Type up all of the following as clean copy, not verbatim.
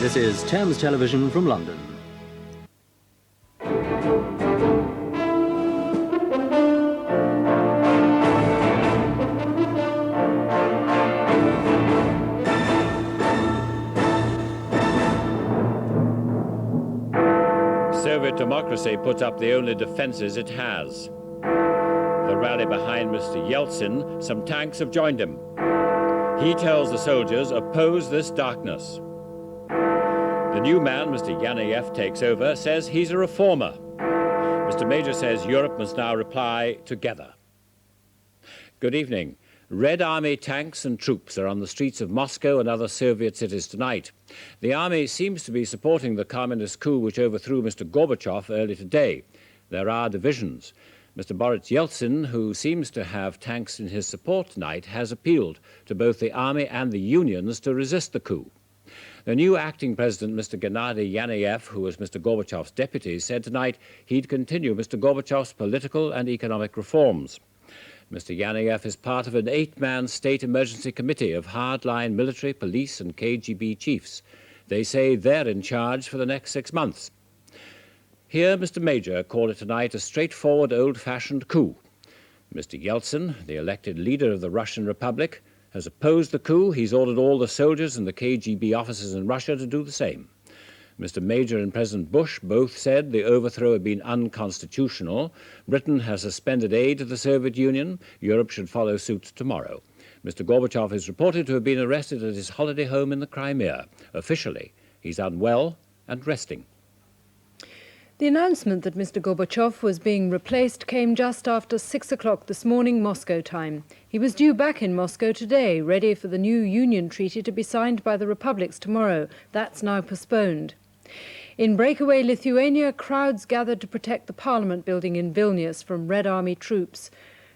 This is Thames Television from London. Soviet democracy puts up the only defences it has. The rally behind Mr. Yeltsin, some tanks have joined him. He tells the soldiers, oppose this darkness. The new man, Mr. Yanayev, takes over, says he's a reformer. Mr. Major says Europe must now reply together. Good evening. Red Army tanks and troops are on the streets of Moscow and other Soviet cities tonight. The army seems to be supporting the communist coup which overthrew Mr. Gorbachev early today. There are divisions. Mr. Boris Yeltsin, who seems to have tanks in his support tonight, has appealed to both the army and the unions to resist the coup. The new acting president, Mr. Gennady Yanayev, who was Mr. Gorbachev's deputy, said tonight he'd continue Mr. Gorbachev's political and economic reforms. Mr. Yanayev is part of an 8-man state emergency committee of hardline military, police and KGB chiefs. They say they're in charge for the next 6 months. Here, Mr. Major called it tonight a straightforward, old-fashioned coup. Mr. Yeltsin, the elected leader of the Russian Republic, has opposed the coup. He's ordered all the soldiers and the KGB officers in Russia to do the same. Mr. Major and President Bush both said the overthrow had been unconstitutional. Britain has suspended aid to the Soviet Union. Europe should follow suit tomorrow. Mr. Gorbachev is reported to have been arrested at his holiday home in the Crimea. Officially, he's unwell and resting. The announcement that Mr. Gorbachev was being replaced came just after 6 o'clock this morning, Moscow time. He was due back in Moscow today, ready for the new Union Treaty to be signed by the republics tomorrow. That's now postponed. In breakaway Lithuania, crowds gathered to protect the Parliament building in Vilnius from Red Army troops.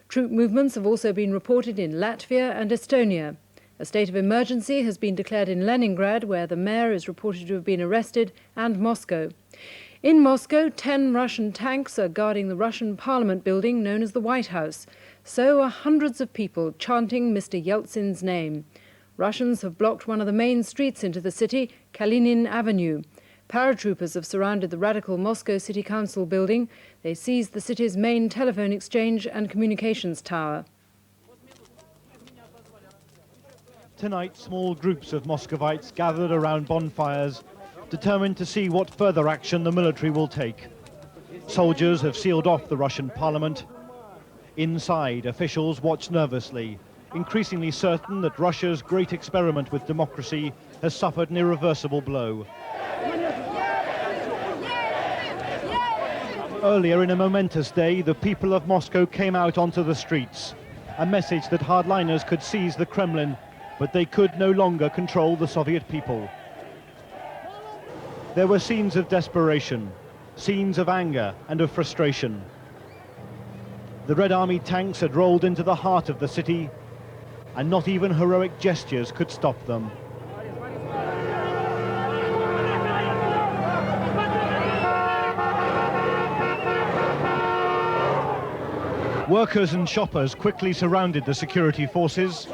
Troop movements have also been reported in Latvia and Estonia. A state of emergency has been declared in Leningrad, where the mayor is reported to have been arrested, and Moscow. In Moscow, 10 Russian tanks are guarding the Russian Parliament building known as the White House. So are hundreds of people chanting Mr. Yeltsin's name. Russians have blocked one of the main streets into the city, Kalinin Avenue. Paratroopers have surrounded the radical Moscow City Council building. They seized the city's main telephone exchange and communications tower. Tonight, small groups of Muscovites gathered around bonfires, determined to see what further action the military will take. Soldiers have sealed off the Russian Parliament. Inside, officials watch nervously, increasingly certain that Russia's great experiment with democracy has suffered an irreversible blow. Earlier in a momentous day, the people of Moscow came out onto the streets, a message that hardliners could seize the Kremlin, but they could no longer control the Soviet people. There were scenes of desperation, scenes of anger and of frustration. The Red Army tanks had rolled into the heart of the city, and not even heroic gestures could stop them. Workers and shoppers quickly surrounded the security forces,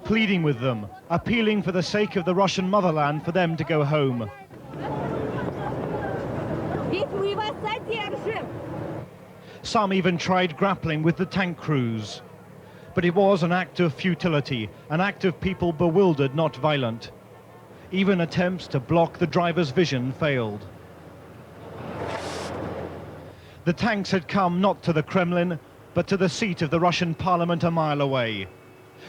pleading with them, appealing for the sake of the Russian motherland for them to go home. Some even tried grappling with the tank crews. But it was an act of futility, an act of people bewildered, not violent. Even attempts to block the driver's vision failed. The tanks had come not to the Kremlin, but to the seat of the Russian Parliament a mile away.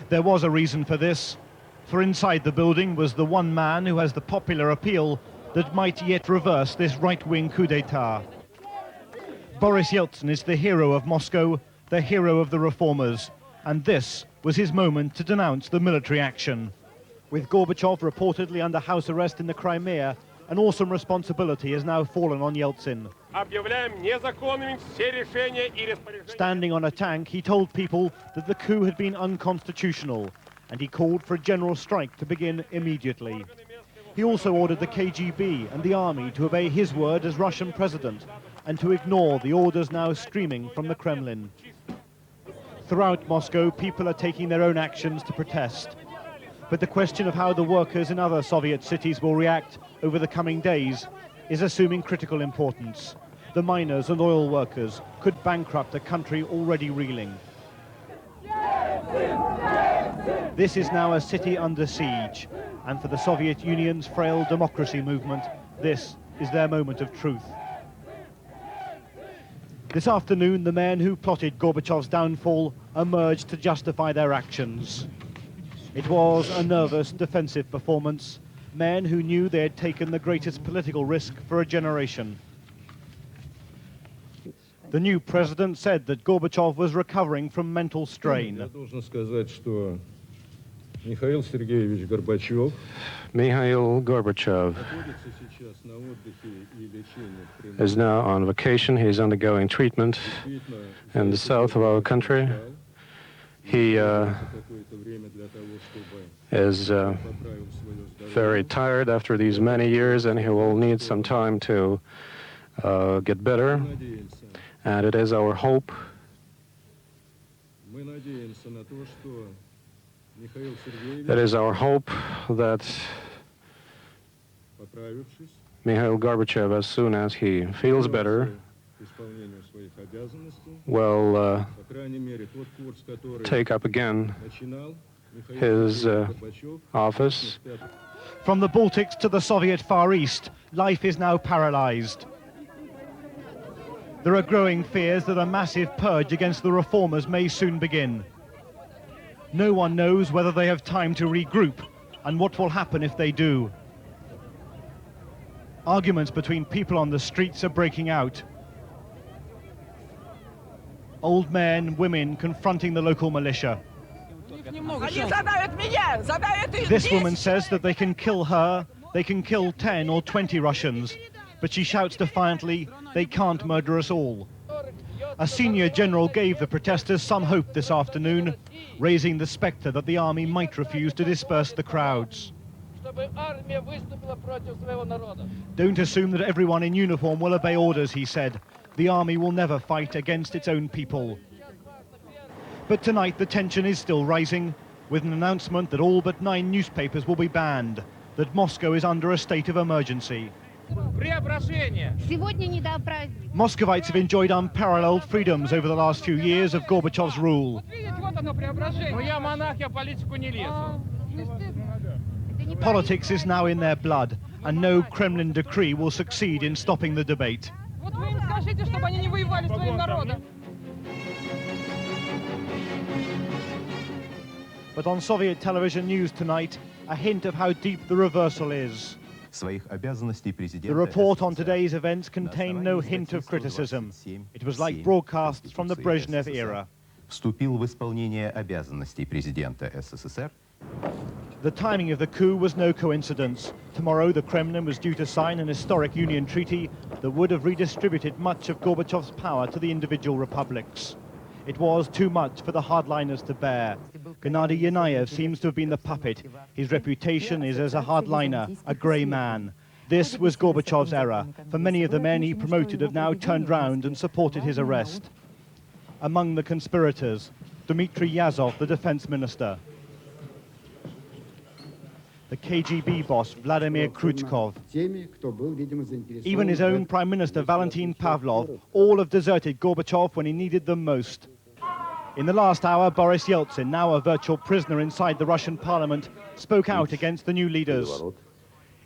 There was a reason for this, for inside the building was the one man who has the popular appeal that might yet reverse this right-wing coup d'etat. Boris Yeltsin is the hero of Moscow, the hero of the reformers, and this was his moment to denounce the military action. With Gorbachev reportedly under house arrest in the Crimea, an awesome responsibility has now fallen on Yeltsin. Standing on a tank, he told people that the coup had been unconstitutional, and he called for a general strike to begin immediately. He also ordered the KGB and the army to obey his word as Russian president and to ignore the orders now streaming from the Kremlin. Throughout Moscow, people are taking their own actions to protest. But the question of how the workers in other Soviet cities will react over the coming days is assuming critical importance. The miners and oil workers could bankrupt a country already reeling. This is now a city under siege, and for the Soviet Union's frail democracy movement, this is their moment of truth. This afternoon, the men who plotted Gorbachev's downfall emerged to justify their actions. It was a nervous, defensive performance, men who knew they had taken the greatest political risk for a generation. The new president said that Gorbachev was recovering from mental strain. Mikhail Gorbachev is now on vacation. He's undergoing treatment in the south of our country. He is very tired after these many years, and he will need some time to get better. And it is our hope that Mikhail Gorbachev, as soon as he feels better, will take up again his office. From the Baltics to the Soviet Far East, life is now paralyzed. There are growing fears that a massive purge against the reformers may soon begin. No one knows whether they have time to regroup and what will happen if they do. Arguments between people on the streets are breaking out. Old men, women confronting the local militia. This woman says that they can kill her, they can kill 10 or 20 Russians, but she shouts defiantly, they can't murder us all. A senior general gave the protesters some hope this afternoon, raising the spectre that the army might refuse to disperse the crowds. Don't assume that everyone in uniform will obey orders, he said. The army will never fight against its own people. But tonight the tension is still rising, with an announcement that all but 9 newspapers will be banned, that Moscow is under a state of emergency. Muscovites have enjoyed unparalleled freedoms over the last few years of Gorbachev's rule. Politics is now in their blood, and no Kremlin decree will succeed in stopping the debate. But on Soviet television news tonight, a hint of how deep the reversal is. The report on today's events contained no hint of criticism. It was like broadcasts from the Brezhnev era. The timing of the coup was no coincidence. Tomorrow, the Kremlin was due to sign an historic union treaty that would have redistributed much of Gorbachev's power to the individual republics. It was too much for the hardliners to bear. Gennady Yanayev seems to have been the puppet. His reputation is as a hardliner, a grey man. This was Gorbachev's era, for many of the men he promoted have now turned round and supported his arrest. Among the conspirators, Dmitry Yazov, the defense minister, the KGB boss, Vladimir Khrushchev, even his own Prime Minister, Valentin Pavlov, all have deserted Gorbachev when he needed them most. In the last hour, Boris Yeltsin, now a virtual prisoner inside the Russian parliament, spoke out against the new leaders.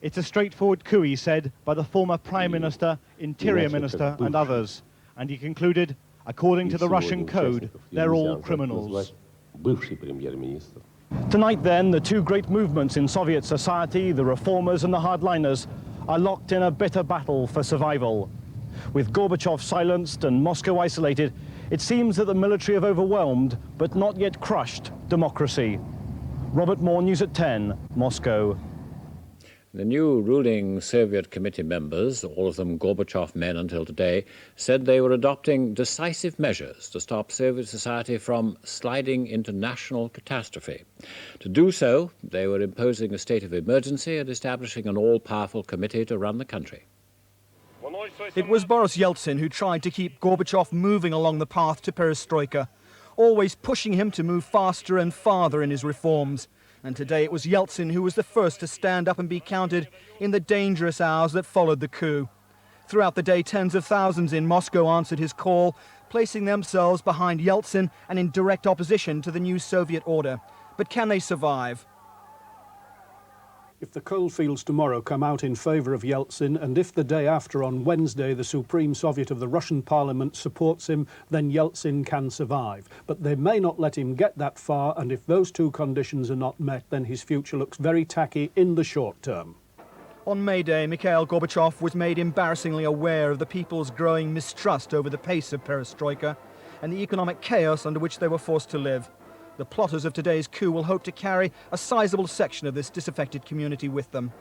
It's a straightforward coup, he said, by the former Prime Minister, Interior Minister and others. And he concluded, according to the Russian code, they're all criminals. Tonight then, the two great movements in Soviet society, the reformers and the hardliners, are locked in a bitter battle for survival. With Gorbachev silenced and Moscow isolated, it seems that the military have overwhelmed, but not yet crushed, democracy. Robert Moore, News at 10, Moscow. The new ruling Soviet committee members, all of them Gorbachev men until today, said they were adopting decisive measures to stop Soviet society from sliding into national catastrophe. To do so, they were imposing a state of emergency and establishing an all-powerful committee to run the country. It was Boris Yeltsin who tried to keep Gorbachev moving along the path to perestroika, always pushing him to move faster and farther in his reforms. And today it was Yeltsin who was the first to stand up and be counted in the dangerous hours that followed the coup. Throughout the day, tens of thousands in Moscow answered his call, placing themselves behind Yeltsin and in direct opposition to the new Soviet order. But can they survive? If the coalfields tomorrow come out in favour of Yeltsin, and if the day after, on Wednesday, the Supreme Soviet of the Russian Parliament supports him, then Yeltsin can survive. But they may not let him get that far, and if those two conditions are not met, then his future looks very tacky in the short term. On May Day, Mikhail Gorbachev was made embarrassingly aware of the people's growing mistrust over the pace of perestroika and the economic chaos under which they were forced to live. The plotters of today's coup will hope to carry a sizable section of this disaffected community with them.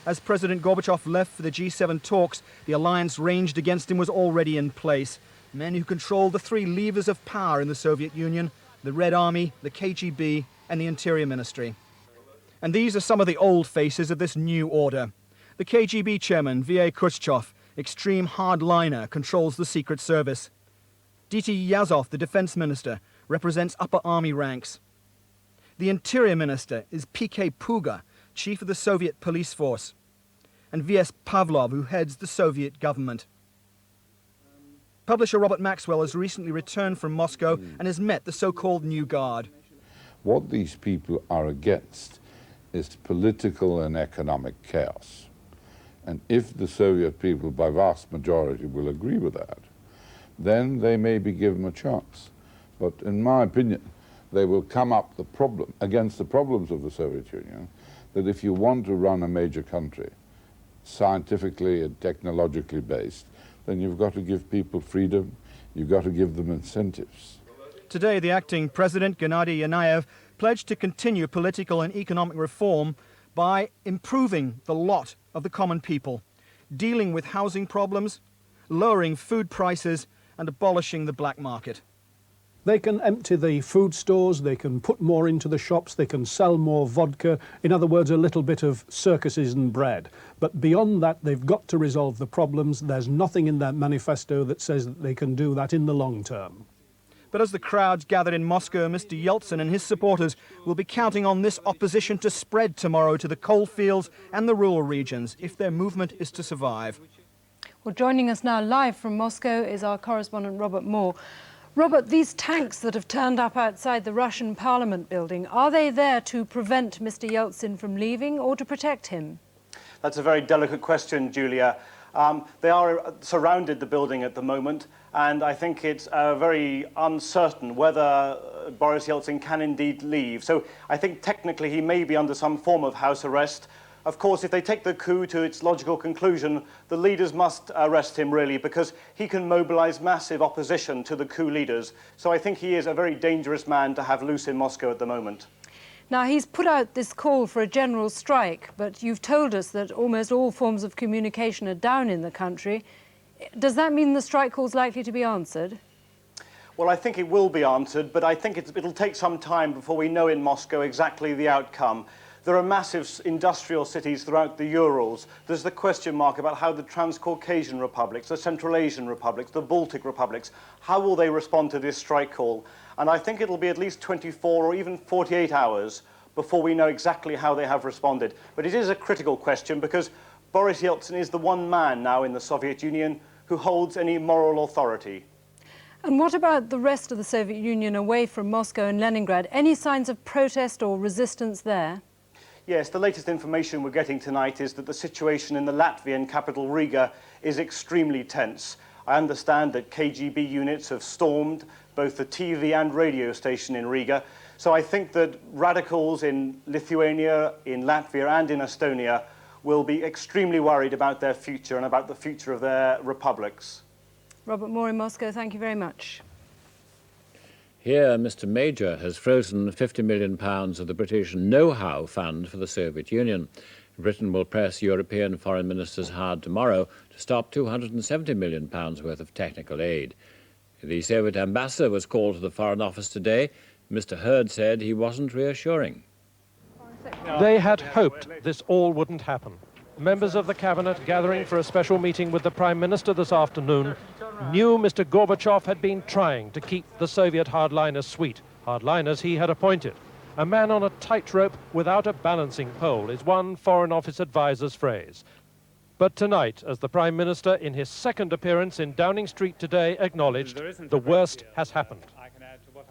As President Gorbachev left for the G7 talks, the alliance ranged against him was already in place. Men who controlled the three levers of power in the Soviet Union, the Red Army, the KGB, and the Interior Ministry. And these are some of the old faces of this new order. The KGB chairman, V.A. Khrushchev, extreme hardliner, controls the Secret Service. D.T. Yazov, the defense minister, represents upper army ranks. The Interior Minister is P.K. Puga, chief of the Soviet police force, and V.S. Pavlov, who heads the Soviet government. Publisher Robert Maxwell has recently returned from Moscow and has met the so-called New Guard. What these people are against is political and economic chaos. And if the Soviet people, by vast majority, will agree with that, then they may be given a chance. But in my opinion, they will come up against the problems of the Soviet Union, that if you want to run a major country, scientifically and technologically based, then you've got to give people freedom, you've got to give them incentives. Today, the acting president, Gennady Yanayev, pledged to continue political and economic reform by improving the lot of the common people, dealing with housing problems, lowering food prices, and abolishing the black market. They can empty the food stores, they can put more into the shops, they can sell more vodka, in other words, a little bit of circuses and bread. But beyond that, they've got to resolve the problems. There's nothing in their manifesto that says that they can do that in the long term. But as the crowds gathered in Moscow, Mr. Yeltsin and his supporters will be counting on this opposition to spread tomorrow to the coalfields and the rural regions if their movement is to survive. Well, joining us now live from Moscow is our correspondent Robert Moore. Robert, these tanks that have turned up outside the Russian Parliament building, are they there to prevent Mr. Yeltsin from leaving or to protect him? That's a very delicate question, Julia. They are surrounded the building at the moment, and I think it's very uncertain whether Boris Yeltsin can indeed leave. So I think technically he may be under some form of house arrest. Of course, if they take the coup to its logical conclusion, the leaders must arrest him, really, because he can mobilize massive opposition to the coup leaders. So I think he is a very dangerous man to have loose in Moscow at the moment. Now, he's put out this call for a general strike, but you've told us that almost all forms of communication are down in the country. Does that mean the strike call is likely to be answered? Well, I think it will be answered, but I think it'll take some time before we know in Moscow exactly the outcome. There are massive industrial cities throughout the Urals. There's the question mark about how the Transcaucasian republics, the Central Asian republics, the Baltic republics, how will they respond to this strike call? And I think it'll be at least 24 or even 48 hours before we know exactly how they have responded. But it is a critical question because Boris Yeltsin is the one man now in the Soviet Union who holds any moral authority. And what about the rest of the Soviet Union away from Moscow and Leningrad? Any signs of protest or resistance there? Yes, the latest information we're getting tonight is that the situation in the Latvian capital Riga is extremely tense. I understand that KGB units have stormed both the TV and radio station in Riga. So I think that radicals in Lithuania, in Latvia and in Estonia will be extremely worried about their future and about the future of their republics. Robert Moore in Moscow, thank you very much. Here, Mr. Major has frozen £50 million of the British know-how fund for the Soviet Union. Britain will press European foreign ministers hard tomorrow to stop £270 million worth of technical aid. The Soviet ambassador was called to the Foreign Office today. Mr. Hurd said he wasn't reassuring. They had hoped this all wouldn't happen. Members of the cabinet gathering for a special meeting with the Prime Minister this afternoon knew Mr. Gorbachev had been trying to keep the Soviet hardliners sweet, hardliners he had appointed. A man on a tightrope without a balancing pole is one Foreign Office advisor's phrase. But tonight, as the Prime Minister, in his second appearance in Downing Street today, acknowledged the worst has happened.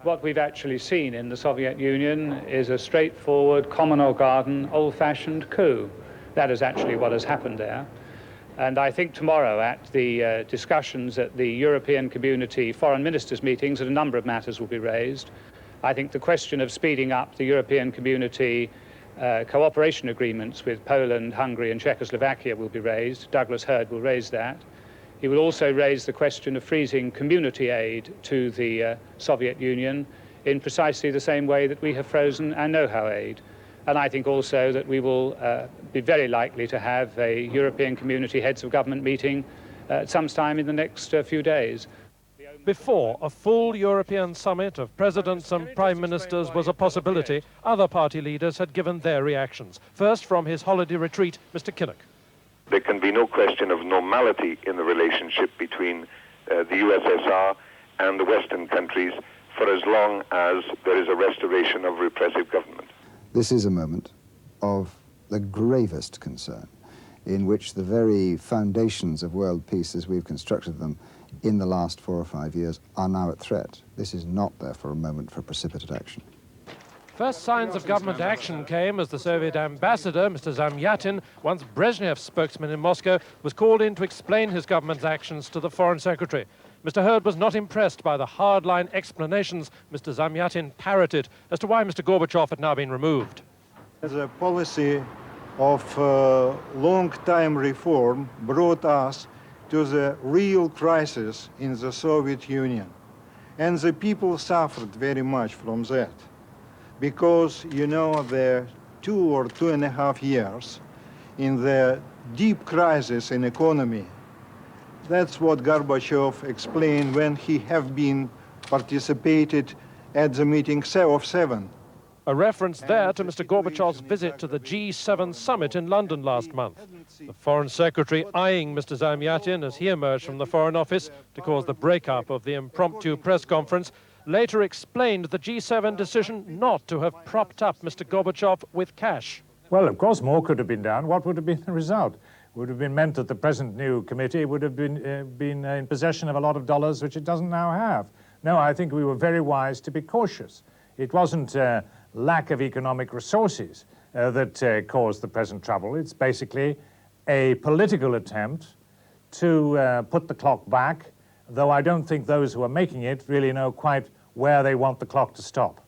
What we've actually seen in the Soviet Union is a straightforward, common or garden, old-fashioned coup. That is actually what has happened there. And I think tomorrow at the discussions at the European Community Foreign Ministers meetings, a number of matters will be raised. I think the question of speeding up the European Community cooperation agreements with Poland, Hungary and Czechoslovakia will be raised. Douglas Hurd will raise that. He will also raise the question of freezing community aid to the Soviet Union in precisely the same way that we have frozen our know-how aid. And I think also that we will be very likely to have a European Community Heads of Government meeting sometime in the next few days. Before a full European summit of presidents and prime ministers was a possibility, other party leaders had given their reactions. First, from his holiday retreat, Mr. Kinnock. There can be no question of normality in the relationship between the USSR and the Western countries for as long as there is a restoration of repressive government. This is a moment of the gravest concern, in which the very foundations of world peace as we've constructed them in the last 4 or 5 years are now at threat. This is not, therefore, a moment for precipitate action. First signs of government action came as the Soviet ambassador, Mr. Zamyatin, once Brezhnev's spokesman in Moscow, was called in to explain his government's actions to the Foreign Secretary. Mr. Hurd was not impressed by the hardline explanations Mr. Zamyatin parroted as to why Mr. Gorbachev had now been removed. As a policy of long-time reform brought us to the real crisis in the Soviet Union. And the people suffered very much from that. Because, you know, the 2 or 2.5 years in the deep crisis in economy, that's what Gorbachev explained when he have been participated at the meeting of 7. A reference there to Mr. Gorbachev's visit to the G7 summit in London last month. The Foreign Secretary eyeing Mr. Zamyatin as he emerged from the Foreign Office to cause the breakup of the impromptu press conference, later explained the G7 decision not to have propped up Mr. Gorbachev with cash. Well, of course, more could have been done. What would have been the result? It would have been meant that the present new committee would have been in possession of a lot of dollars, which it doesn't now have. No, I think we were very wise to be cautious. It wasn't lack of economic resources that caused the present trouble. It's basically a political attempt to put the clock back, though I don't think those who are making it really know quite where they want the clock to stop.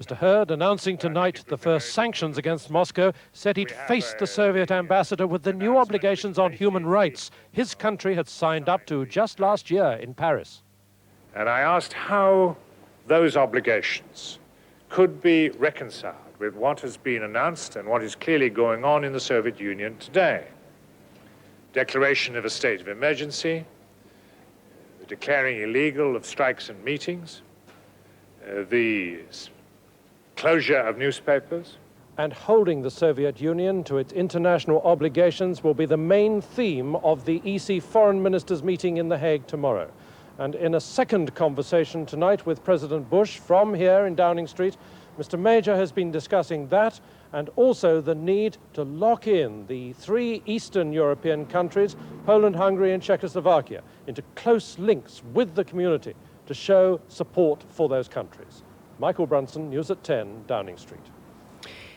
Mr. Hurd, announcing tonight the first sanctions against Moscow, said he'd faced the Soviet ambassador with the new obligations on human rights his country had signed up to just last year in Paris. And I asked how those obligations could be reconciled with what has been announced and what is clearly going on in the Soviet Union today. Declaration of a state of emergency, the declaring illegal of strikes and meetings, the closure of newspapers. And holding the Soviet Union to its international obligations will be the main theme of the EC Foreign Ministers meeting in The Hague tomorrow. And in a second conversation tonight with President Bush from here in Downing Street, Mr. Major has been discussing that and also the need to lock in the 3 Eastern European countries, Poland, Hungary and Czechoslovakia, into close links with the community to show support for those countries. Michael Brunson, News at 10, Downing Street.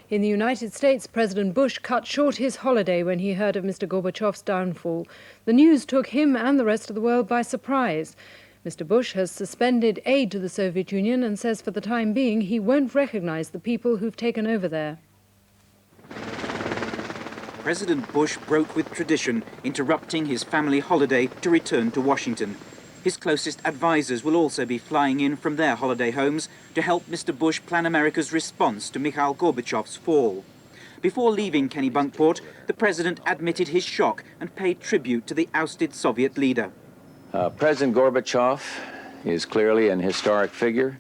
In the United States, President Bush cut short his holiday when he heard of Mr. Gorbachev's downfall. The news took him and the rest of the world by surprise. Mr. Bush has suspended aid to the Soviet Union and says for the time being he won't recognize the people who've taken over there. President Bush broke with tradition, interrupting his family holiday to return to Washington. His closest advisors will also be flying in from their holiday homes to help Mr. Bush plan America's response to Mikhail Gorbachev's fall. Before leaving Kennebunkport, the president admitted his shock and paid tribute to the ousted Soviet leader. President Gorbachev is clearly an historic figure,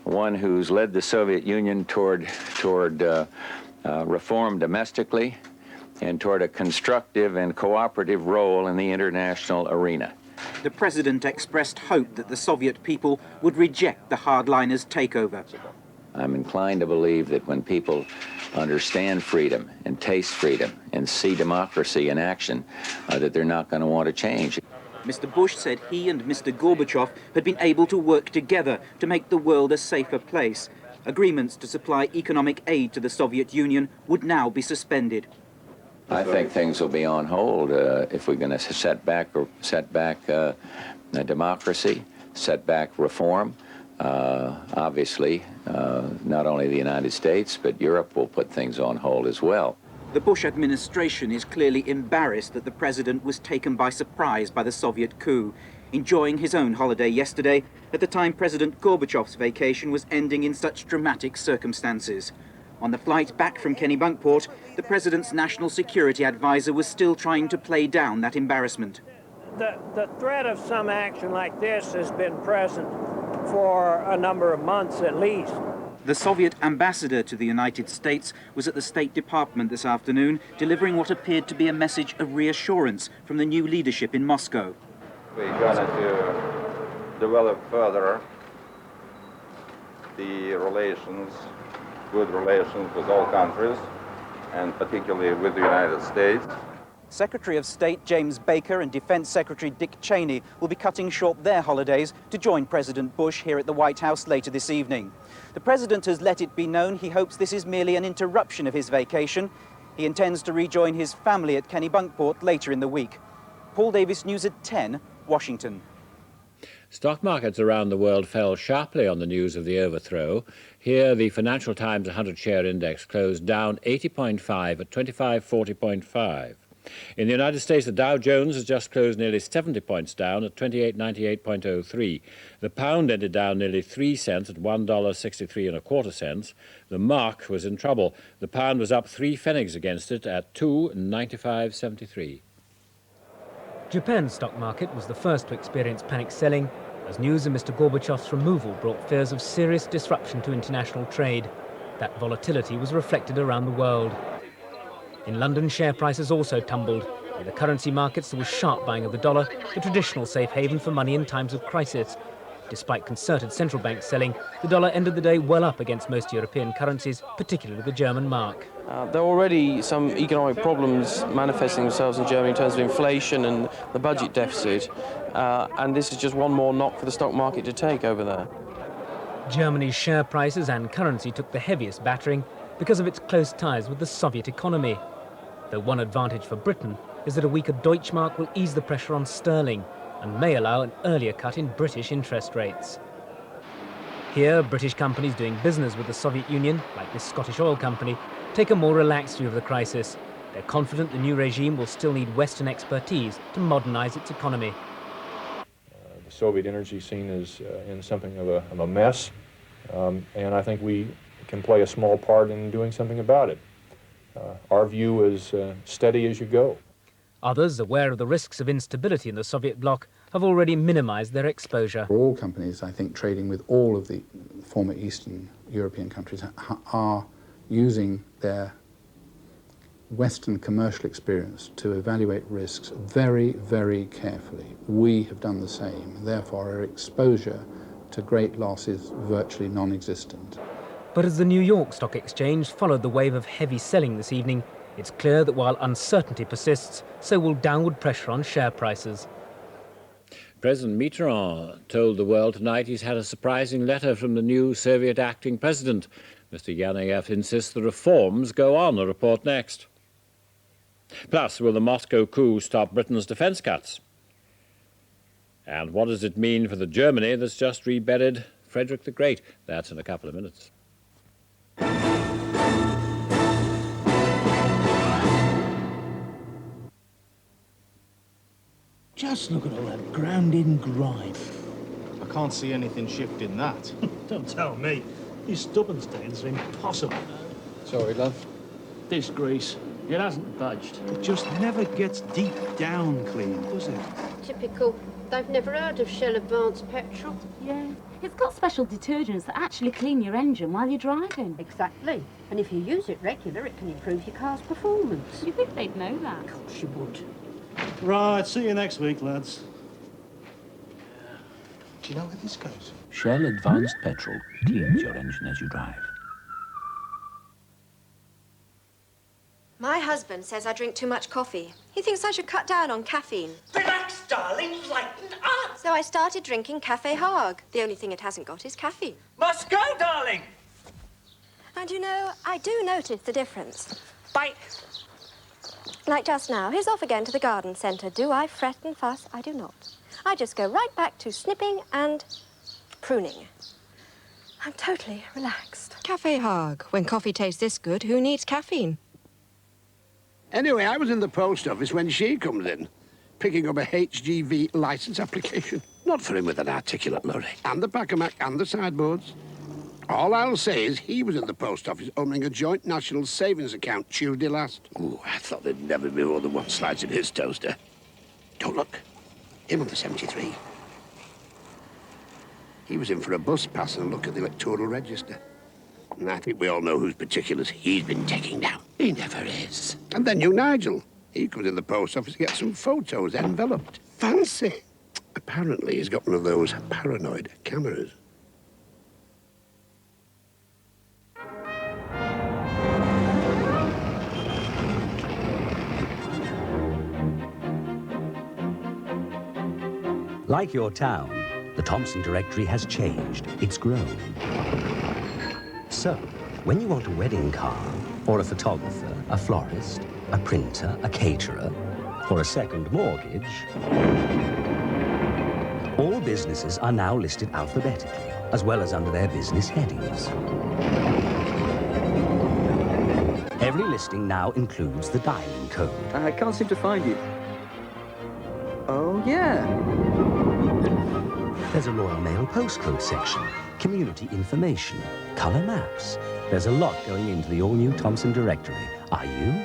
one who's led the Soviet Union toward reform domestically and toward a constructive and cooperative role in the international arena. The president expressed hope that the Soviet people would reject the hardliners' takeover. I'm inclined to believe that when people understand freedom and taste freedom and see democracy in action, that they're not going to want to change. Mr. Bush said he and Mr. Gorbachev had been able to work together to make the world a safer place. Agreements to supply economic aid to the Soviet Union would now be suspended. I think things will be on hold if we're going to set back democracy, set back reform. Obviously, not only the United States, but Europe will put things on hold as well. The Bush administration is clearly embarrassed that the president was taken by surprise by the Soviet coup, enjoying his own holiday yesterday at the time President Gorbachev's vacation was ending in such dramatic circumstances. On the flight back from Kennebunkport, the president's national security advisor was still trying to play down that embarrassment. The threat of some action like this has been present for a number of months at least. The Soviet ambassador to the United States was at the State Department this afternoon, delivering what appeared to be a message of reassurance from the new leadership in Moscow. We're going to develop further the relations, good relations with all countries, and particularly with the United States. Secretary of State James Baker and Defense Secretary Dick Cheney will be cutting short their holidays to join President Bush here at the White House later this evening. The president has let it be known he hopes this is merely an interruption of his vacation. He intends to rejoin his family at Kennebunkport later in the week. Paul Davis, News at 10, Washington. Stock markets around the world fell sharply on the news of the overthrow. Here, the Financial Times 100-share index closed down 80.5 at 2540.5. In the United States, the Dow Jones has just closed nearly 70 points down at 2898.03. The pound ended down nearly 3 cents at $1.6325. The mark was in trouble. The pound was up 3 pfennigs against it at $2.9573. Japan's stock market was the first to experience panic selling as news of Mr. Gorbachev's removal brought fears of serious disruption to international trade. That volatility was reflected around the world. In London, share prices also tumbled. In the currency markets, there was sharp buying of the dollar, the traditional safe haven for money in times of crisis. Despite concerted central bank selling, the dollar ended the day well up against most European currencies, particularly the German mark. There are already some economic problems manifesting themselves in Germany in terms of inflation and the budget deficit, and this is just one more knock for the stock market to take over there. Germany's share prices and currency took the heaviest battering because of its close ties with the Soviet economy. Though one advantage for Britain is that a weaker Deutschmark will ease the pressure on sterling and may allow an earlier cut in British interest rates. Here, British companies doing business with the Soviet Union, like this Scottish oil company, take a more relaxed view of the crisis. They're confident the new regime will still need Western expertise to modernize its economy. The Soviet energy scene is in something of a mess, and I think we can play a small part in doing something about it. Our view is steady as you go. Others, aware of the risks of instability in the Soviet bloc, have already minimized their exposure. All companies, I think, trading with all of the former Eastern European countries are using their Western commercial experience to evaluate risks very, very carefully. We have done the same. Therefore, our exposure to great loss is virtually non-existent. But as the New York Stock Exchange followed the wave of heavy selling this evening, it's clear that while uncertainty persists, so will downward pressure on share prices. President Mitterrand told the world tonight he's had a surprising letter from the new Soviet acting president. Mr. Yanayev insists the reforms go on. A report next. Plus, will the Moscow coup stop Britain's defence cuts? And what does it mean for the Germany that's just reburied Frederick the Great? That's in a couple of minutes. Just look at all that ground-in grime. I can't see anything shifting that. Don't tell me. These stubborn stains are impossible. Sorry, love. This grease, it hasn't budged. It just never gets deep down clean, does it? Typical. They've never heard of Shell Advanced Petrol. Yeah. It's got special detergents that actually clean your engine while you're driving. Exactly. And if you use it regular, it can improve your car's performance. You think they'd know that? Of course you would. Right, see you next week, lads. Do you know where this goes? Shell Advanced Petrol cleans your engine as you drive. My husband says I drink too much coffee. He thinks I should cut down on caffeine. Relax, darling, lighten up. So I started drinking Café Hag. The only thing it hasn't got is caffeine. Must go, darling. And you know, I do notice the difference. Bye. Like just now, he's off again to the garden centre. Do I fret and fuss? I do not. I just go right back to snipping and pruning. I'm totally relaxed. Café Hag. When coffee tastes this good, who needs caffeine? Anyway, I was in the post office when she comes in, picking up a HGV licence application. Not for him with an articulate lorry. And the Pack-a-Mac and the sideboards. All I'll say is he was in the post office opening a joint national savings account Tuesday last. Ooh, I thought there'd never be more than one slice in his toaster. Don't look. Him on the 73. He was in for a bus pass and a look at the electoral register. And I think we all know whose particulars he's been taking down. He never is. And then you, Nigel. He comes in the post office to get some photos enveloped. Fancy. Apparently he's got one of those paranoid cameras. Like your town, the Thomson Directory has changed. It's grown. So, when you want a wedding card, or a photographer, a florist, a printer, a caterer, or a second mortgage, all businesses are now listed alphabetically, as well as under their business headings. Every listing now includes the dialing code. I can't seem to find you. Oh, yeah. There's a Royal Mail postcode section, community information, colour maps. There's a lot going into the all-new Thomson Directory. Are you?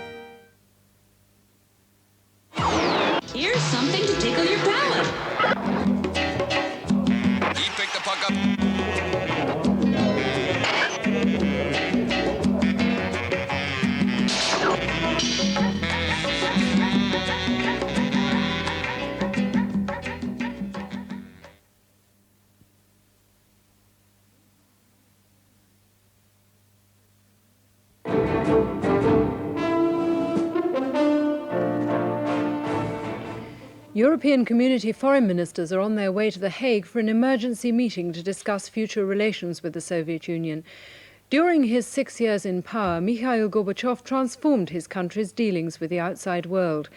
Here's something to tickle your palate. He picked the puck up. European Community foreign ministers are on their way to The Hague for an emergency meeting to discuss future relations with the Soviet Union. During his 6 years in power, Mikhail Gorbachev transformed his country's dealings with the outside world.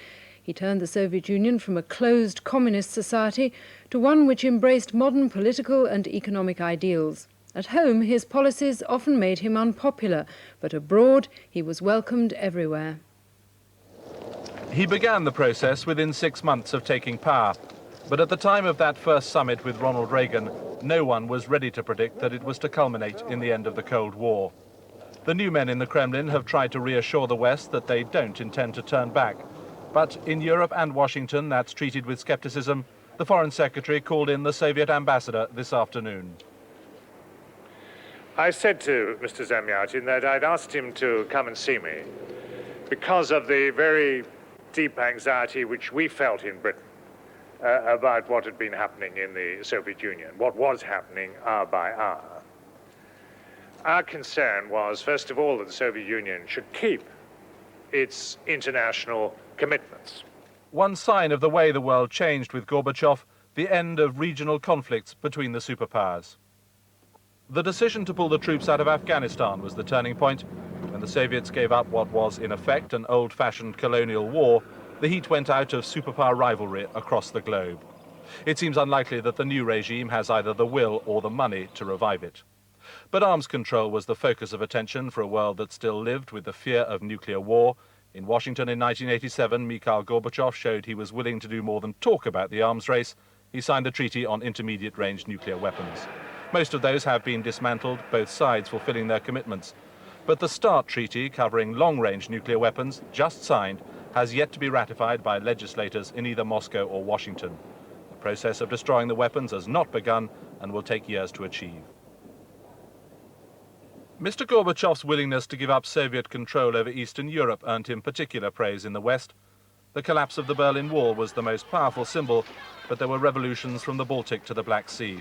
He turned the Soviet Union from a closed communist society to one which embraced modern political and economic ideals. At home, his policies often made him unpopular, but abroad, he was welcomed everywhere. He began the process within 6 months of taking power, but at the time of that first summit with Ronald Reagan, no one was ready to predict that it was to culminate in the end of the Cold War. The new men in the Kremlin have tried to reassure the West that they don't intend to turn back, but in Europe and Washington that's treated with skepticism. The Foreign Secretary called in the Soviet ambassador this afternoon. I said to Mr. Zamyatin that I'd asked him to come and see me because of the very deep anxiety which we felt in Britain about what had been happening in the Soviet Union, what was happening hour by hour. Our concern was, first of all, that the Soviet Union should keep its international commitments. One sign of the way the world changed with Gorbachev, the end of regional conflicts between the superpowers. The decision to pull the troops out of Afghanistan was the turning point. When the Soviets gave up what was, in effect, an old-fashioned colonial war, the heat went out of superpower rivalry across the globe. It seems unlikely that the new regime has either the will or the money to revive it. But arms control was the focus of attention for a world that still lived with the fear of nuclear war. In Washington in 1987, Mikhail Gorbachev showed he was willing to do more than talk about the arms race. He signed a treaty on intermediate-range nuclear weapons. Most of those have been dismantled, both sides fulfilling their commitments. But the START treaty, covering long-range nuclear weapons, just signed, has yet to be ratified by legislators in either Moscow or Washington. The process of destroying the weapons has not begun and will take years to achieve. Mr. Gorbachev's willingness to give up Soviet control over Eastern Europe earned him particular praise in the West. The collapse of the Berlin Wall was the most powerful symbol, but there were revolutions from the Baltic to the Black Sea.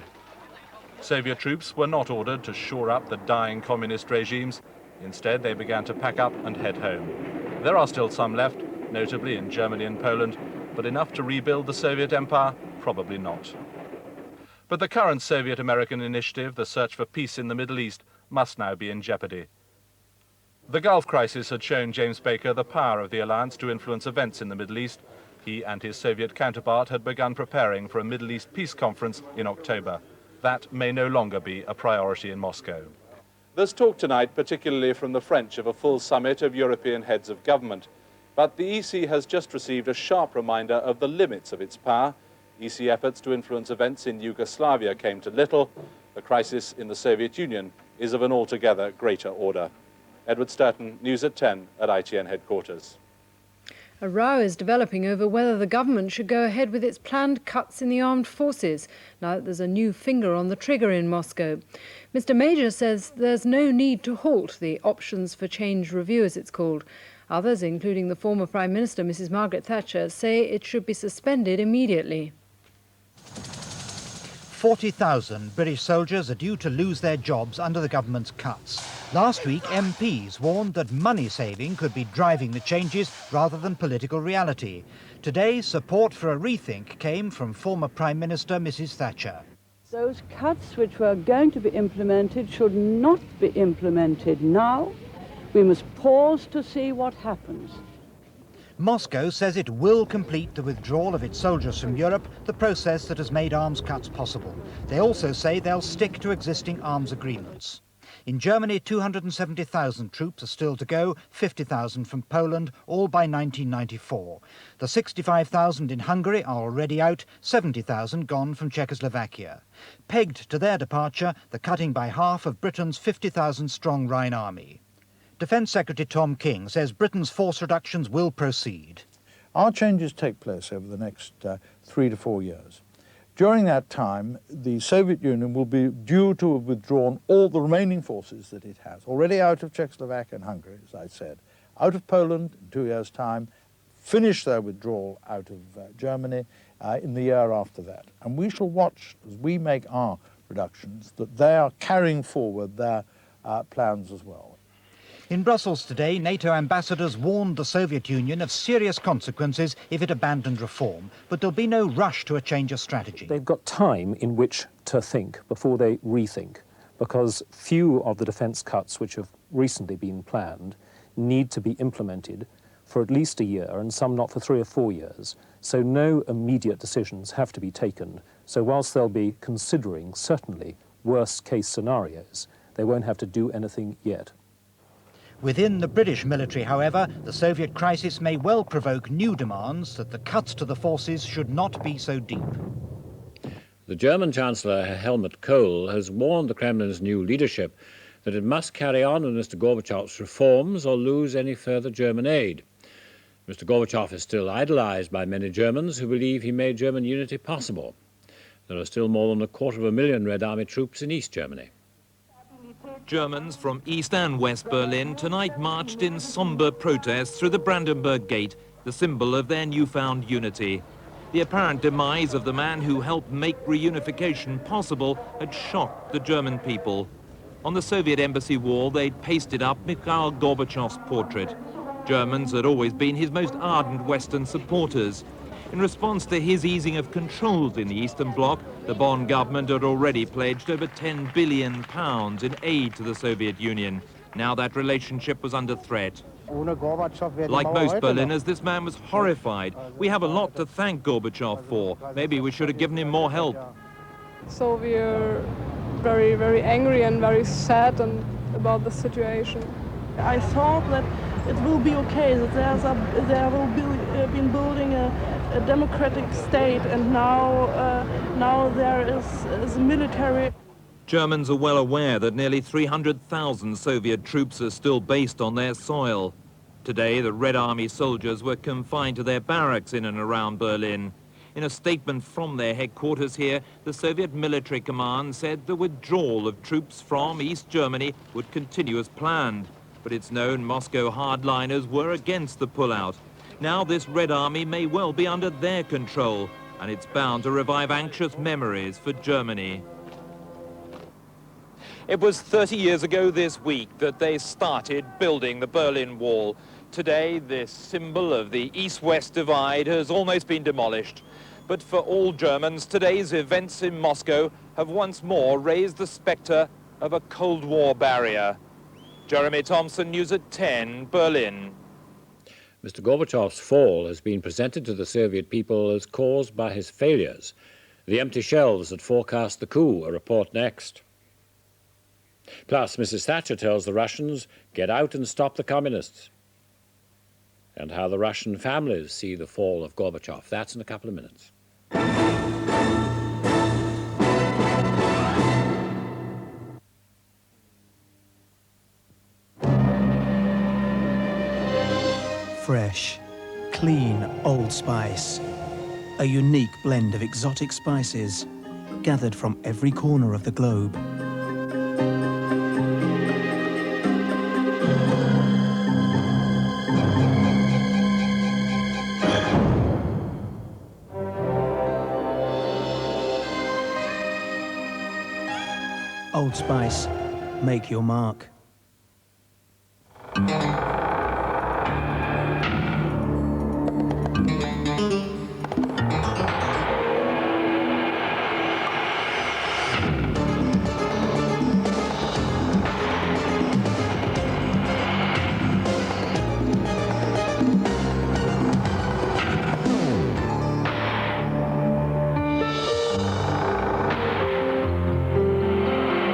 Soviet troops were not ordered to shore up the dying communist regimes. Instead, they began to pack up and head home. There are still some left, notably in Germany and Poland, but enough to rebuild the Soviet empire? Probably not. But the current Soviet-American initiative, the search for peace in the Middle East, must now be in jeopardy. The Gulf crisis had shown James Baker the power of the alliance to influence events in the Middle East. He and his Soviet counterpart had begun preparing for a Middle East peace conference in October. That may no longer be a priority in Moscow. There's talk tonight, particularly from the French, of a full summit of European heads of government. But the EC has just received a sharp reminder of the limits of its power. EC efforts to influence events in Yugoslavia came to little. The crisis in the Soviet Union is of an altogether greater order. Edward STOURTON, News at 10 at ITN headquarters. A row is developing over whether the government should go ahead with its planned cuts in the armed forces, now that there's a new finger on the trigger in Moscow. Mr. Major says there's no need to halt the Options for Change review, as it's called. Others, including the former Prime Minister, Mrs. Margaret Thatcher, say it should be suspended immediately. 40,000 British soldiers are due to lose their jobs under the government's cuts. Last week, MPs warned that money saving could be driving the changes rather than political reality. Today, support for a rethink came from former Prime Minister Mrs. Thatcher. Those cuts which were going to be implemented should not be implemented now. We must pause to see what happens. Moscow says it will complete the withdrawal of its soldiers from Europe, the process that has made arms cuts possible. They also say they'll stick to existing arms agreements. In Germany, 270,000 troops are still to go, 50,000 from Poland, all by 1994. The 65,000 in Hungary are already out, 70,000 gone from Czechoslovakia. Pegged to their departure, the cutting by half of Britain's 50,000-strong Rhine army. Defence Secretary Tom King says Britain's force reductions will proceed. Our changes take place over the next 3 to 4 years. During that time, the Soviet Union will be due to have withdrawn all the remaining forces that it has, already out of Czechoslovakia and Hungary, as I said, out of Poland in 2 years' time, finish their withdrawal out of Germany in the year after that. And we shall watch, as we make our reductions, that they are carrying forward their plans as well. In Brussels today, NATO ambassadors warned the Soviet Union of serious consequences if it abandoned reform, but there'll be no rush to a change of strategy. They've got time in which to think before they rethink, because few of the defence cuts which have recently been planned need to be implemented for at least a year, and some not for 3 or 4 years. So no immediate decisions have to be taken. So whilst they'll be considering, certainly, worst-case scenarios, they won't have to do anything yet. Within the British military, however, the Soviet crisis may well provoke new demands that the cuts to the forces should not be so deep. The German Chancellor Helmut Kohl has warned the Kremlin's new leadership that it must carry on with Mr. Gorbachev's reforms or lose any further German aid. Mr. Gorbachev is still idolized by many Germans who believe he made German unity possible. There are still more than 250,000 Red Army troops in East Germany. Germans from East and West Berlin tonight marched in sombre protest through the Brandenburg Gate, the symbol of their newfound unity. The apparent demise of the man who helped make reunification possible had shocked the German people. On the Soviet embassy wall, they'd pasted up Mikhail Gorbachev's portrait. Germans had always been his most ardent Western supporters. In response to his easing of controls in the Eastern Bloc, the Bonn government had already pledged over £10 billion in aid to the Soviet Union. Now that relationship was under threat. Like most Berliners, this man was horrified. We have a lot to thank Gorbachev for. Maybe we should have given him more help. So we're very, very angry and very sad about the situation. I thought that it will be okay, that there will be building a democratic state, and now there is military. Germans are well aware that nearly 300,000 Soviet troops are still based on their soil. Today, the Red Army soldiers were confined to their barracks in and around Berlin. In a statement from their headquarters here, the Soviet military command said the withdrawal of troops from East Germany would continue as planned. But it's known Moscow hardliners were against the pullout. Now this Red Army may well be under their control, and it's bound to revive anxious memories for Germany. It was 30 years ago this week that they started building the Berlin Wall. Today, this symbol of the East-West divide has almost been demolished. But for all Germans, today's events in Moscow have once more raised the spectre of a Cold War barrier. Jeremy Thompson, News at 10, Berlin. Mr. Gorbachev's fall has been presented to the Soviet people as caused by his failures. The empty shelves that forecast the coup, a report next. Plus, Mrs. Thatcher tells the Russians, get out and stop the communists. And how the Russian families see the fall of Gorbachev. That's in a couple of minutes. Fresh, clean Old Spice. A unique blend of exotic spices gathered from every corner of the globe. Old Spice, make your mark.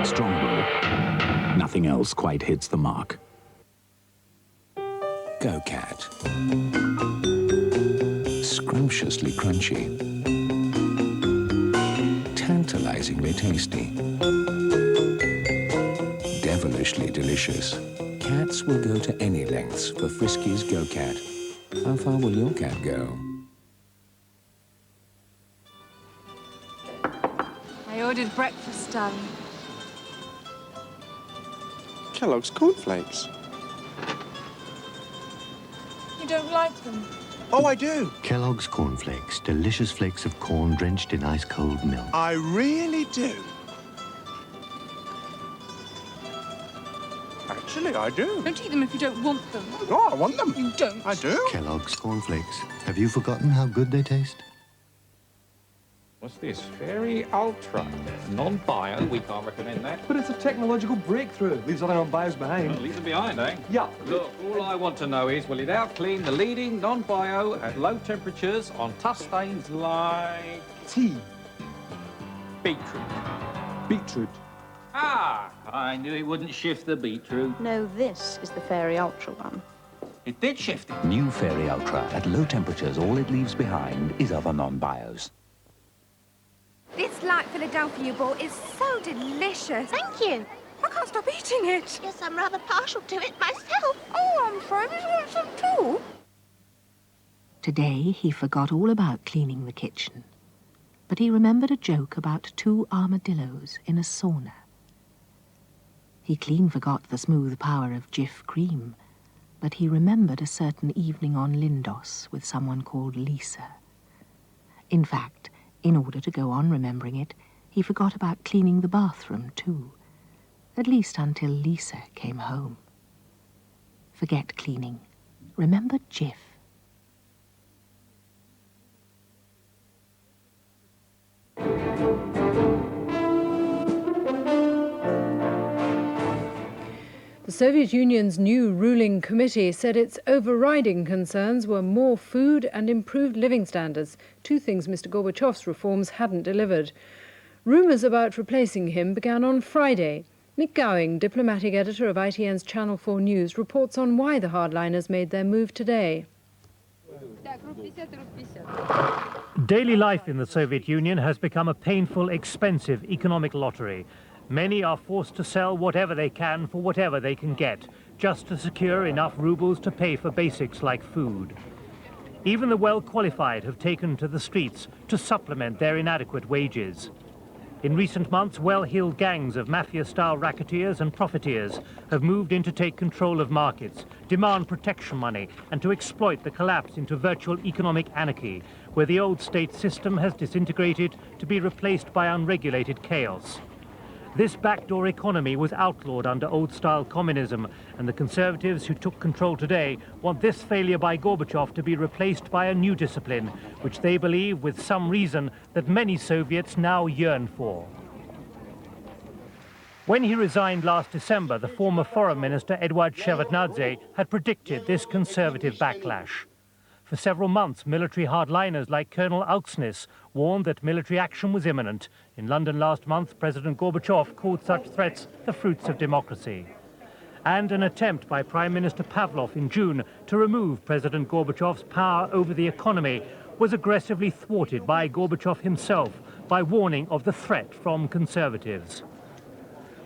Strongbow. Nothing else quite hits the mark. Go Cat. Scrumptiously crunchy. Tantalizingly tasty. Devilishly delicious. Cats will go to any lengths for Frisky's Go Cat. How far will your cat go? I ordered breakfast, darling. Kellogg's cornflakes. You don't like them? Oh, I do. Kellogg's cornflakes, delicious flakes of corn drenched in ice-cold milk. I really do. Actually, I do. Don't eat them if you don't want them. Oh, I want them. You don't. I do. Kellogg's cornflakes. Have you forgotten how good they taste? What's this? Fairy Ultra. Non-bio, we can't recommend that. But it's a technological breakthrough. Leaves other non-bios behind. Well, leaves them behind, eh? Yeah. Look, all I want to know is, will it outclean the leading non-bio at low temperatures on tough stains like... tea. Beetroot. Beetroot. Ah, I knew it wouldn't shift the beetroot. No, this is the Fairy Ultra one. It did shift it. New Fairy Ultra. At low temperatures, all it leaves behind is other non-bios. This light Philadelphia you bought is so delicious. Thank you. I can't stop eating it. Yes, I'm rather partial to it myself. Oh, I'm afraid we want some too. Today, he forgot all about cleaning the kitchen. But he remembered a joke about two armadillos in a sauna. He clean forgot the smooth power of Jif cream, but he remembered a certain evening on Lindos with someone called Lisa. In fact, in order to go on remembering it, he forgot about cleaning the bathroom, too. At least until Lisa came home. Forget cleaning. Remember Jif. The Soviet Union's new ruling committee said its overriding concerns were more food and improved living standards, two things Mr. Gorbachev's reforms hadn't delivered. Rumours about replacing him began on Friday. NIK GOWING, diplomatic editor of ITN's Channel 4 News, reports on why the hardliners made their move today. Daily life in the Soviet Union has become a painful, expensive economic lottery. Many are forced to sell whatever they can for whatever they can get, just to secure enough rubles to pay for basics like food. Even the well-qualified have taken to the streets to supplement their inadequate wages. In recent months, well-heeled gangs of mafia-style racketeers and profiteers have moved in to take control of markets, demand protection money, and to exploit the collapse into virtual economic anarchy, where the old state system has disintegrated to be replaced by unregulated chaos. This backdoor economy was outlawed under old-style communism, and the Conservatives who took control today want this failure by Gorbachev to be replaced by a new discipline, which they believe, with some reason, that many Soviets now yearn for. When he resigned last December, the former Foreign Minister Eduard Shevardnadze had predicted this conservative backlash. For several months, military hardliners like Colonel Auxnis warned that military action was imminent. In London last month, President Gorbachev called such threats the fruits of democracy. And an attempt by Prime Minister Pavlov in June to remove President Gorbachev's power over the economy was aggressively thwarted by Gorbachev himself by warning of the threat from conservatives.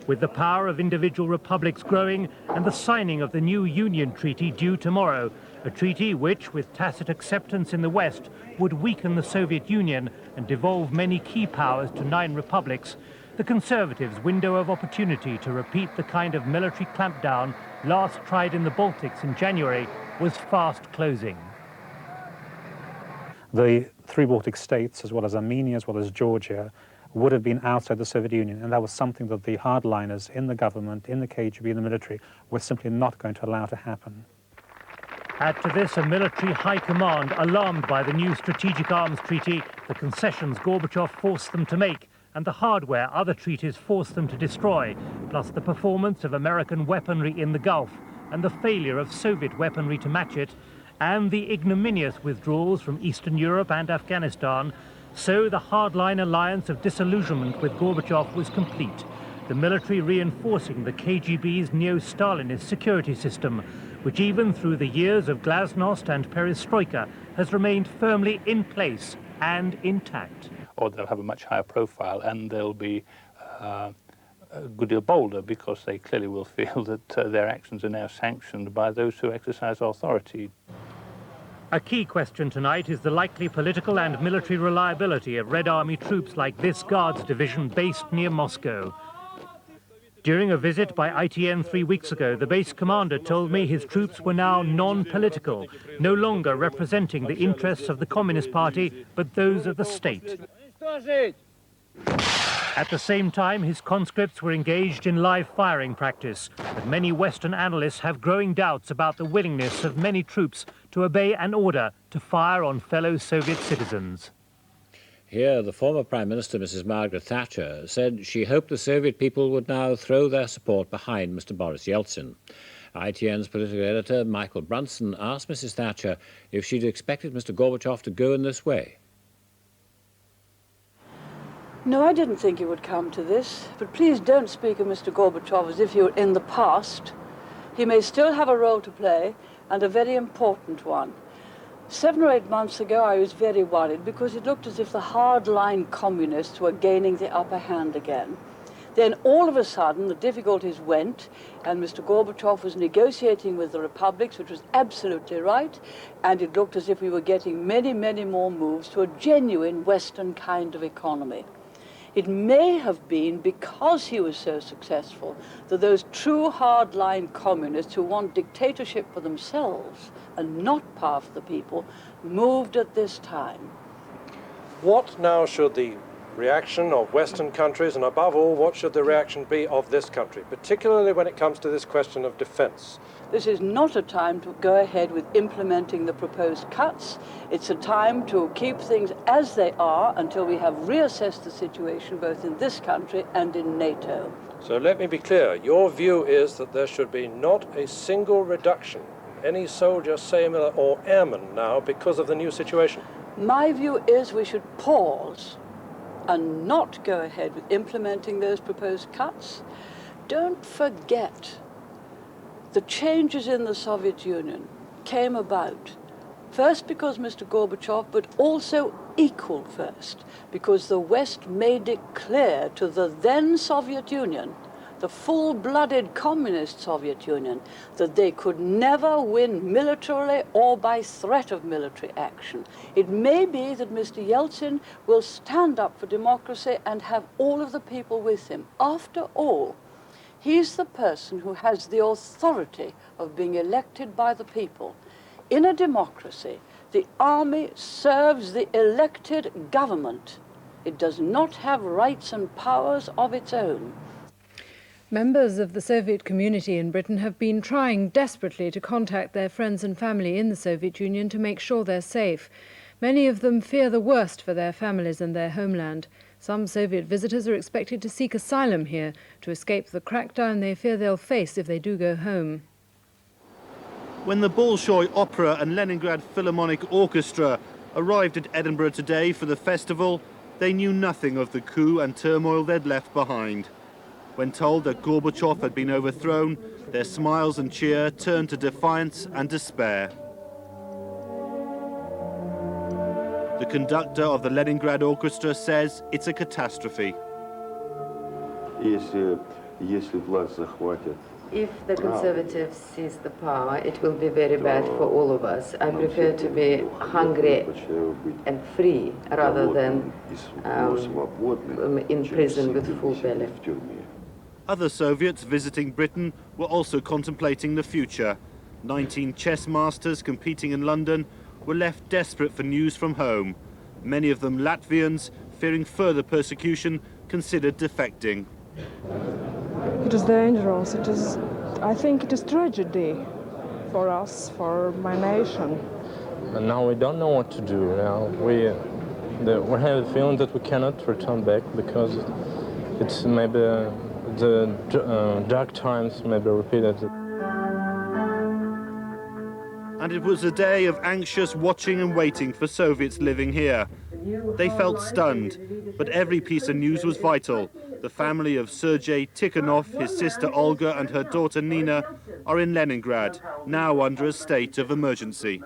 With the power of individual republics growing and the signing of the new Union Treaty due tomorrow, a treaty which, with tacit acceptance in the West, would weaken the Soviet Union and devolve many key powers to 9 republics, the Conservatives' window of opportunity to repeat the kind of military clampdown last tried in the Baltics in January was fast closing. The 3 Baltic states, as well as Armenia, as well as Georgia, would have been outside the Soviet Union, and that was something that the hardliners in the government, in the KGB, in the military, were simply not going to allow to happen. Add to this a military high command alarmed by the new Strategic Arms Treaty, the concessions Gorbachev forced them to make, and the hardware other treaties forced them to destroy, plus the performance of American weaponry in the Gulf, and the failure of Soviet weaponry to match it, and the ignominious withdrawals from Eastern Europe and Afghanistan. So the hardline alliance of disillusionment with Gorbachev was complete, the military reinforcing the KGB's neo-Stalinist security system, which even through the years of glasnost and perestroika has remained firmly in place and intact. Or they'll have a much higher profile, and they'll be a good deal bolder, because they clearly will feel that their actions are now sanctioned by those who exercise authority. A key question tonight is the likely political and military reliability of Red Army troops like this Guards division based near Moscow. During a visit by ITN 3 weeks ago, the base commander told me his troops were now non-political, no longer representing the interests of the Communist Party, but those of the state. At the same time, his conscripts were engaged in live firing practice, but many Western analysts have growing doubts about the willingness of many troops to obey an order to fire on fellow Soviet citizens. Here, the former Prime Minister, Mrs. Margaret Thatcher, said she hoped the Soviet people would now throw their support behind Mr. Boris Yeltsin. ITN's political editor, Michael Brunson, asked Mrs. Thatcher if she'd expected Mr. Gorbachev to go in this way. No, I didn't think it would come to this, but please don't speak of Mr. Gorbachev as if he were in the past. He may still have a role to play, and a very important one. 7 or 8 months ago, I was very worried because it looked as if the hardline communists were gaining the upper hand again. Then all of a sudden, the difficulties went, and Mr. Gorbachev was negotiating with the republics, which was absolutely right, and it looked as if we were getting many, many more moves to a genuine Western kind of economy. It may have been because he was so successful that those true hardline communists who want dictatorship for themselves and not power for the people moved at this time. What now should the reaction of Western countries, and above all, what should the reaction be of this country, particularly when it comes to this question of defence? This is not a time to go ahead with implementing the proposed cuts. It's a time to keep things as they are until we have reassessed the situation both in this country and in NATO. So let me be clear, your view is that there should be not a single reduction, any soldier, sailor or airman now, because of the new situation? My view is we should pause and not go ahead with implementing those proposed cuts. Don't forget, the changes in the Soviet Union came about first because Mr. Gorbachev, but also equal first, because the West made it clear to the then Soviet Union, the full-blooded communist Soviet Union, that they could never win militarily or by threat of military action. It may be that Mr. Yeltsin will stand up for democracy and have all of the people with him. After all, he's the person who has the authority of being elected by the people. In a democracy, the army serves the elected government. It does not have rights and powers of its own. Members of the Soviet community in Britain have been trying desperately to contact their friends and family in the Soviet Union to make sure they're safe. Many of them fear the worst for their families and their homeland. Some Soviet visitors are expected to seek asylum here to escape the crackdown they fear they'll face if they do go home. When the Bolshoi Opera and Leningrad Philharmonic Orchestra arrived at Edinburgh today for the festival, they knew nothing of the coup and turmoil they'd left behind. When told that Gorbachev had been overthrown, their smiles and cheer turned to defiance and despair. The conductor of the Leningrad Orchestra says it's a catastrophe. If the Conservatives seize the power, it will be very bad for all of us. I prefer to be hungry and free rather than in prison with full belly. Other Soviets visiting Britain were also contemplating the future. 19 chess masters competing in London were left desperate for news from home. Many of them Latvians, fearing further persecution, considered defecting. It is dangerous. I think it is tragedy for us, for my nation. And now we don't know what to do. Now we have the feeling that we cannot return back because it's maybe the dark times may be repeated. And it was a day of anxious watching and waiting for Soviets living here. They felt stunned, but every piece of news was vital. The family of Sergei Tikhonov, his sister Olga and her daughter Nina are in Leningrad, now under a state of emergency.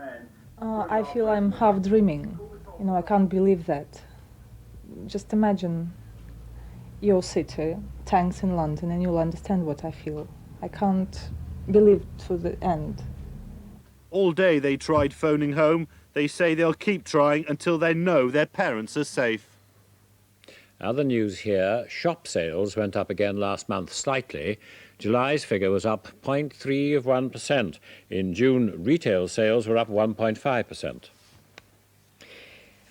I feel I'm half dreaming. You know, I can't believe that. Just imagine your city, tanks in London, and you'll understand what I feel. I can't believe to the end. All day they tried phoning home. They say they'll keep trying until they know their parents are safe. Other news here, shop sales went up again last month slightly. July's figure was up 0.3%. In June, retail sales were up 1.5%.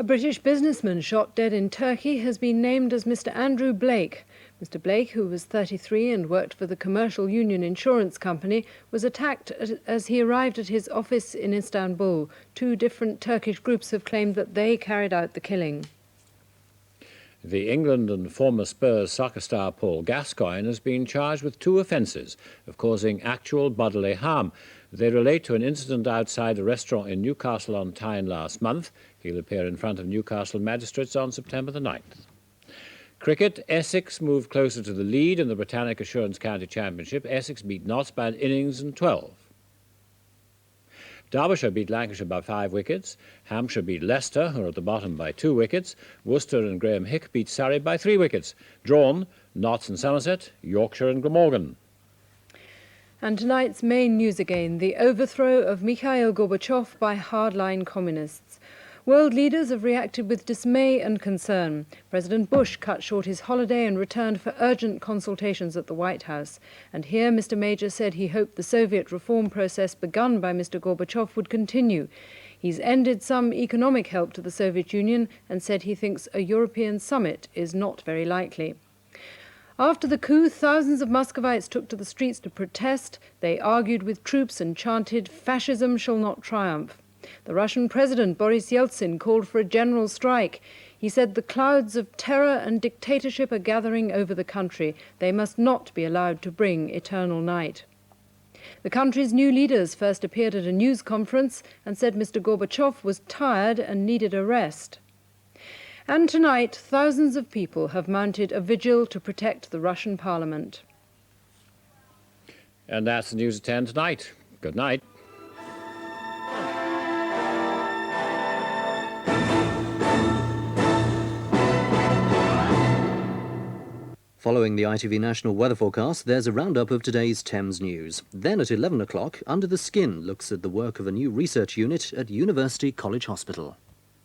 A British businessman shot dead in Turkey has been named as Mr. Andrew Blake. Mr. Blake, who was 33 and worked for the Commercial Union Insurance Company, was attacked as he arrived at his office in Istanbul. Two different Turkish groups have claimed that they carried out the killing. The England and former Spurs soccer star Paul Gascoigne has been charged with 2 offences of causing actual bodily harm. They relate to an incident outside a restaurant in Newcastle on Tyne last month. He'll appear in front of Newcastle magistrates on September the 9th. Cricket, Essex moved closer to the lead in the Britannic Assurance County Championship. Essex beat Notts by an innings and 12. Derbyshire beat Lancashire by 5 wickets. Hampshire beat Leicester, who are at the bottom, by 2 wickets. Worcester and Graham Hick beat Surrey by 3 wickets. Drawn, Notts and Somerset, Yorkshire and Glamorgan. And tonight's main news again, the overthrow of Mikhail Gorbachev by hardline communists. World leaders have reacted with dismay and concern. President Bush cut short his holiday and returned for urgent consultations at the White House. And here Mr. Major said he hoped the Soviet reform process begun by Mr. Gorbachev would continue. He's ended some economic help to the Soviet Union and said he thinks a European summit is not very likely. After the coup, thousands of Muscovites took to the streets to protest. They argued with troops and chanted, "Fascism shall not triumph." The Russian President Boris Yeltsin called for a general strike. He said the clouds of terror and dictatorship are gathering over the country. They must not be allowed to bring eternal night. The country's new leaders first appeared at a news conference and said Mr. Gorbachev was tired and needed a rest. And tonight, thousands of people have mounted a vigil to protect the Russian parliament. And that's the news at 10 tonight. Good night. Following the ITV National Weather Forecast, there's a roundup of today's Thames news. Then at 11 o'clock, Under the Skin looks at the work of a new research unit at University College Hospital.